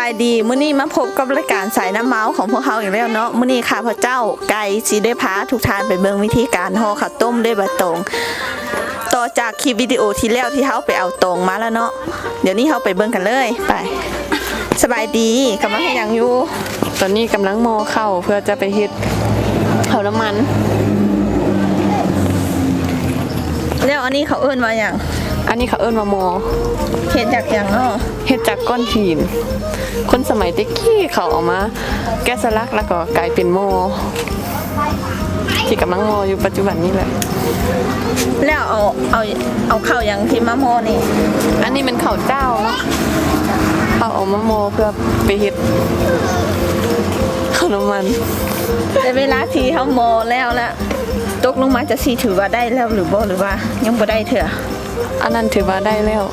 ายดีมื้อนี้มาพบกับรายการสายน้ำเมาส์ของพวกเขาอีกแล้วเนาะมื้อนี้ข้าพเจ้าไก่สิได้พาทุกท่านไปเบิ่งวิธีการห่อข้าวต้มด้วยใบตองต่อจากคลิปวิดีโอที่แล้วที่เฮาไปเอาตองมาแล้วเนาะเดี๋ยวนี้เฮาไปเบิ่งกันเลยไปสบายดีกำลังเฮ็ดหยังอยู่ตอนนี้กำลังโมเข้าเพื่อจะไปเฮ็ดข้าวน้ำมันแล้วอันนี้เขาเอิ้นว่าหยังอันนี้เขาเอิ้นว่าโมเฮ็ดจากหยังเนาะเฮ็ดจากก้อนหินคนสมัยตะกี้เขาเอามาแกะสลักแล้วก็กลายเป็นโมที่กำลังโมอยู่ปัจจุบันนี้แหละแล้วเอาข้าวหยังที่มาโมนี่อันนี้เป็นข้าวเจ้าเนาะเขาเอามาโมเพื่อไปเฮ็ดข้าวน้ำมันแต่เวลาที่เฮาโมแล้วตกลงมาจะสิถือว่าได้แล้วหรือบ่หรือว่ายังบ่ได้เถอะอันนั้นถือว่าได้แล้ว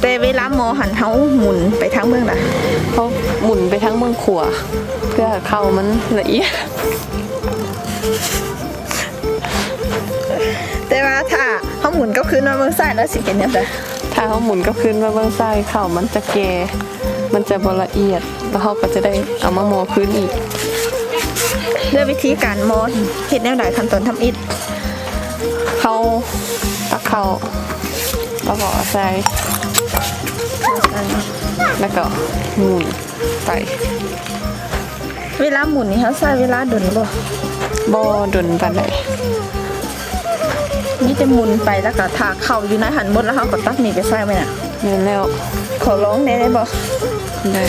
แต่เวลาโมหันเฮาหมุนไปทางเมืองน่ะเขาหมุนไปทางเมืองขัวเพื่อข้าวมันละเอียดแต่ว่าถ้าเฮาหมุนก็คือมาเมืองซ้ายแล้วสิเป็นจังได๋ถ้าเขาหมุนก็ขึ้นมาเบื้องซ้ายข้าวมันจะแก่มันจะบ่ละเอียดแล้วเขาก็จะได้เอามาโมพื้นอีกด้วยวิธีการโมเฮ็ดแนวใดขั้นตอนทำอิฐเขาตักข้าวแล้วก็ใส่แล้วก็หมุนไปเวลาหมุนนี่เฮาใช้เวลาดนบ่ดนปานใดนี่จะหมุนไปแล้วก็ถากเข้าอยู่ในหันหมดแล้วเฮาก็ตักนี่ไปใส่ไว้น่ะแม่นแล้วขอร้องได้บ่ได้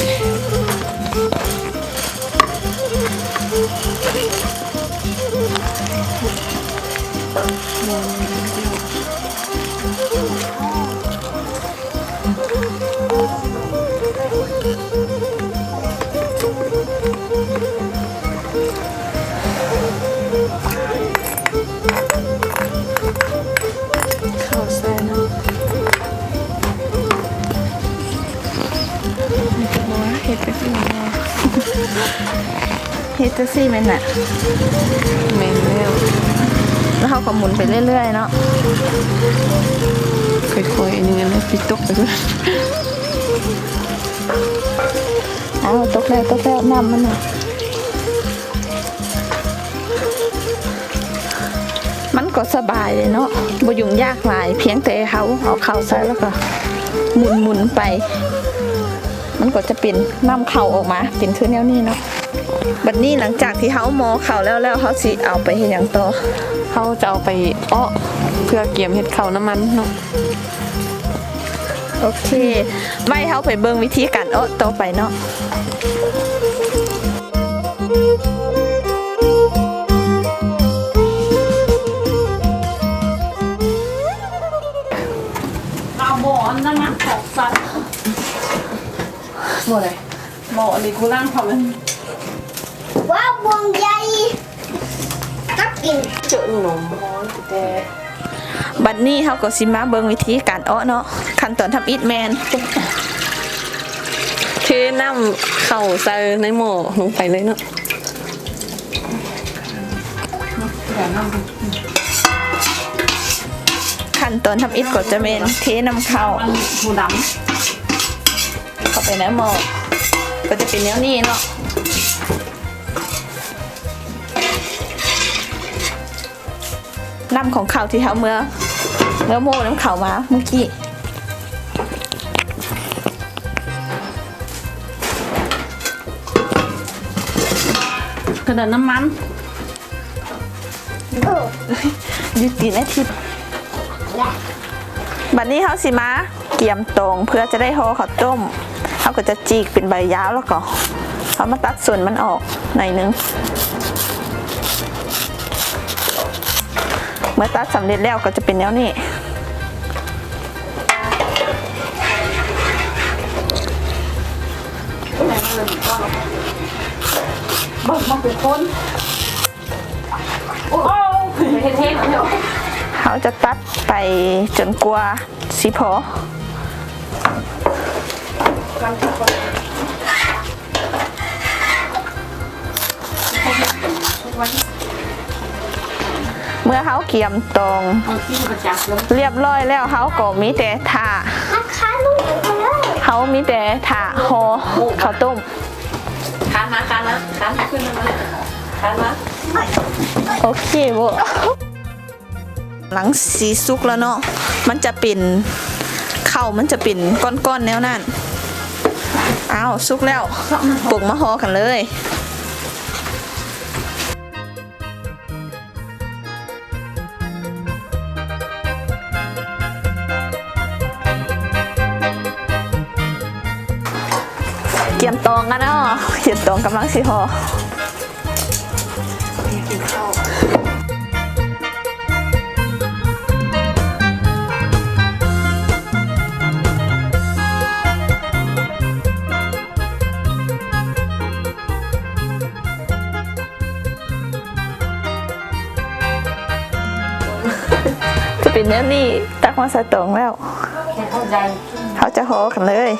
เฮ็ดจังซี่แม่นน่ะแม่นแล้วเฮาก็หมุนไปเรื่อยๆเนาะค่อยๆอันนี้แล้วปิดตกไปด้วยตกแล้วน้ำมันน่ะมันก็สบายเลยเนาะบ่ยุ่งยากหลายเพียงแต่เฮาเอาเข้าใส่แล้วก็หมุนไปมันก็จะเป็นน้ำเข้าออกมาเป็นคือแนวนี้เนาะบัดนี้หลังจากที่เฮาโมเข้าแล้วเฮาสิเอาไปเฮ็ดหยังต่อเฮาจะเอาไปอ้อเพื่อเกี่ยมเฮ็ดข้าวน้ำมันเนาะโอเคไว้เฮาไปเบิ่งวิธีการอ้อต่อไปเนาะเอาหม้อนั่นนะของสัตว์หม้ออะไรหม้ออันนี้กูล่างเขาเลยว้าววงใหญ่ก็กินเจอหนมแต่บัดนี้เฮาก็สิมาเบิ่งวิธีการอ้อเนาะขั้นตอนทำอิฐแมนเทน้ำเข้าใส่ในหม้อลงไปเลยเนาะขั้นตอนทำอิฐก็จะเป็นเทน้ำเข้าหูดำเข้าไปในหม้อก็จะเป็นแนวนี้เนาะน้ำของข้าวที่เฮาเมื่อโม่น้ำข้าวมาเมื่อกี้กระดาษน้ำมันยุตินาทีบัดนี้เฮาสิมาเกี่ยมตรงเพื่อจะได้ห่อข้าวต้มเฮาก็จะจีกเป็นใบยาวแล้วก็เอามาตัดส่วนมันออกหน่อยนึงเมื่อตัดสำเร็จแล้วก็จะเป็นแนวนี้มาเป็นคนโอ้เท่ๆเดี๋ยวเขาจะตัดไปจนกว่าสิพอเมื่อเขาเกี่ยมตรง เรียบร้อยแล้วเขาก็มีแต่ท่าเ เขามีแต่ถาห่อข้าวต้ม คานมาขึ้นมาคานมา โอเคบ่หลังสีสุกแล้วเนาะมันจะเป็นข้าวมันจะเป็นก้อนๆแนวนั้นอ้าวสุกแล้วปรุงมาห่อกันเลยเกียมตองกันเนาะเกียมตองกำลังสิห่อ กินข้าว จะเป็นเนื้อนี่ตักมาใส่ตองแล้ว เข้าใจ เขาจะห่อกันเลย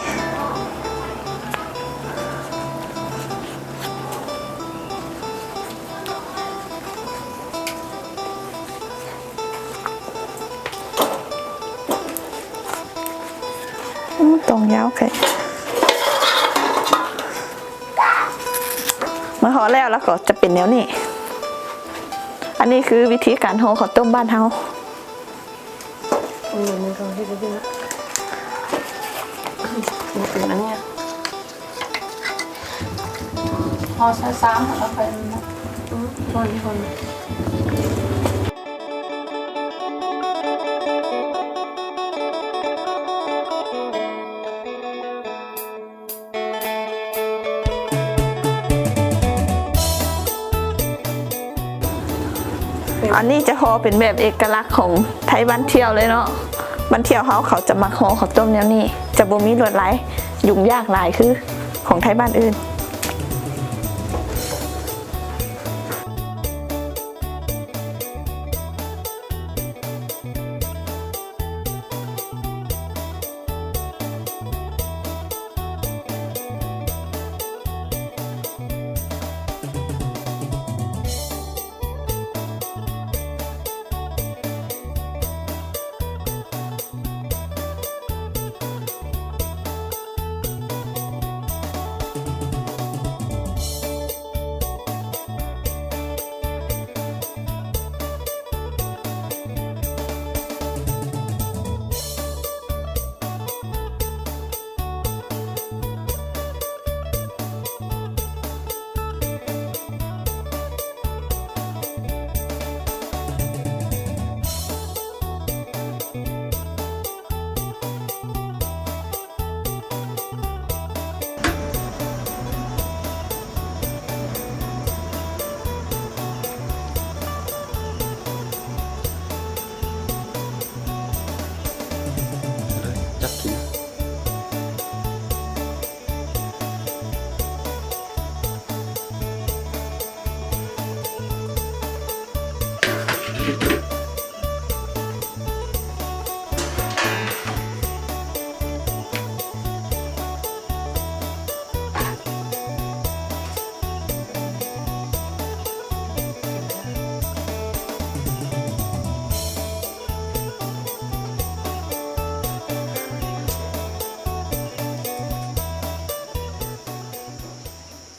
ตองยาวไข่เมื่อห่อแล้วก็จะเป็นแนวนี้อันนี้คือวิธีการห่อข้าวต้มบ้านเฮา มันก็ที่จะเป็นมันเป็นอันเนี้ยพอซ้ำแล้วไปคน อันนี้จะห่อเป็นแบบเอกลักษณ์ของไทยบ้านเที่ยวเลยเนาะบ้านเที่ยวเขาจะมาห่อข้าวต้มแนวนี้จะบ่มีลวดลายยุ่งยากหลายคือของไทยบ้านอื่น